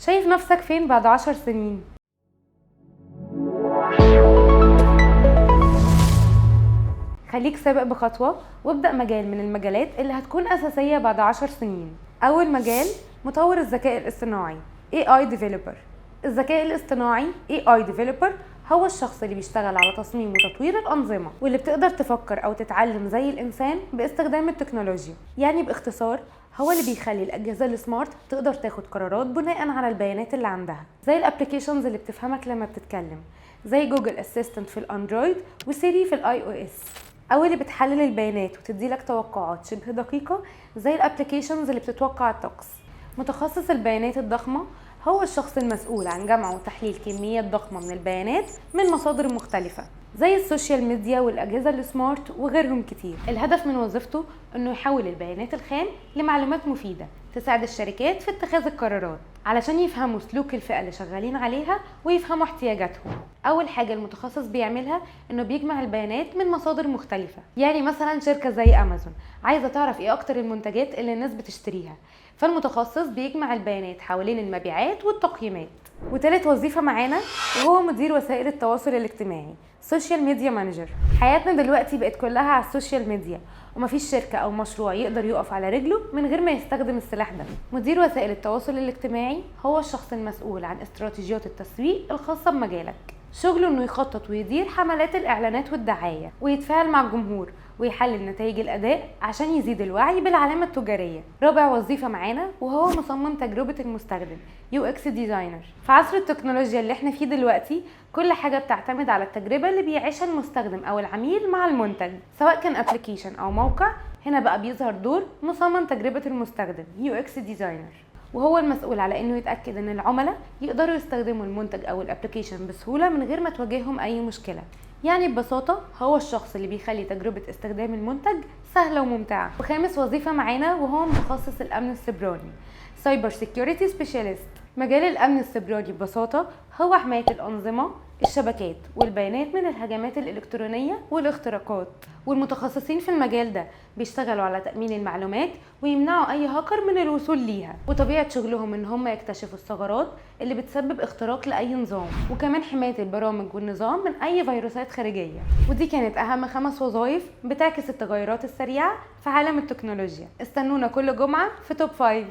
شايف نفسك فين بعد 10 سنين؟ خليك سابق بخطوة وابدأ مجال من المجالات اللي هتكون أساسية بعد 10 سنين. أول مجال مطور الذكاء الاصطناعي AI Developer. الذكاء الاصطناعي AI Developer هو الشخص اللي بيشتغل على تصميم وتطوير الأنظمة واللي بتقدر تفكر أو تتعلم زي الإنسان باستخدام التكنولوجيا. يعني باختصار هو اللي بيخلي الأجهزة السمارت تقدر تاخد قرارات بناء على البيانات اللي عندها، زي الابليكيشنز اللي بتفهمك لما بتتكلم، زي جوجل اسيستنت في الاندرويد وسيري في الاي او اس، او اللي بتحلل البيانات وتديلك توقعات شبه دقيقة زي الابليكيشنز اللي بتتوقع الطقس. متخصص البيانات الضخمة هو الشخص المسؤول عن جمع وتحليل كميات ضخمة من البيانات من مصادر مختلفة زي السوشيال ميديا والأجهزة السمارت وغيرهم كتير. الهدف من وظيفته إنه يحول البيانات الخام لمعلومات مفيدة تساعد الشركات في اتخاذ القرارات علشان يفهموا سلوك الفئة اللي شغالين عليها ويفهموا احتياجاتهم. أول حاجة المتخصص بيعملها إنه بيجمع البيانات من مصادر مختلفة. يعني مثلا شركة زي أمازون عايزة تعرف إيه أكتر المنتجات اللي الناس بتشتريها، فالمتخصص بيجمع البيانات حوالين المبيعات والتقييمات. وتالت وظيفة معانا وهو مدير وسائل التواصل الاجتماعي سوشيال ميديا مانجر. حياتنا دلوقتي بقت كلها على السوشيال ميديا ومفيش شركة أو مشروع يقدر يقف على رجله من غير ما يستخدم السلاح ده. مدير وسائل التواصل الاجتماعي هو الشخص المسؤول عن استراتيجيات التسويق الخاصة بمجالك. شغله انه يخطط ويدير حملات الاعلانات والدعاية ويتفاعل مع الجمهور ويحلل نتائج الاداء عشان يزيد الوعي بالعلامة التجارية. رابع وظيفة معانا وهو مصمم تجربة المستخدم UX ديزاينر. في عصر التكنولوجيا اللي احنا فيه دلوقتي كل حاجة بتعتمد على التجربة اللي بيعيشها المستخدم او العميل مع المنتج، سواء كان ابليكيشن او موقع. هنا بقى بيظهر دور مصمم تجربة المستخدم UX ديزاينر، وهو المسؤول على انه يتاكد ان العملاء يقدروا يستخدموا المنتج او الابليكيشن بسهوله من غير ما تواجههم اي مشكله. يعني ببساطه هو الشخص اللي بيخلي تجربه استخدام المنتج سهله وممتعه. وخامس وظيفه معانا وهو متخصص الامن السيبراني سايبر سيكيورتي سبيشاليست. مجال الامن السيبراني ببساطه هو حمايه الانظمه الشبكات والبيانات من الهجمات الإلكترونية والاختراقات، والمتخصصين في المجال ده بيشتغلوا على تأمين المعلومات ويمنعوا أي هاكر من الوصول ليها. وطبيعة شغلهم إن هم يكتشفوا الثغرات اللي بتسبب اختراق لأي نظام، وكمان حماية البرامج والنظام من أي فيروسات خارجية. ودي كانت أهم 5 وظائف بتعكس التغيرات السريعة في عالم التكنولوجيا. استنونا كل جمعة في توب 5.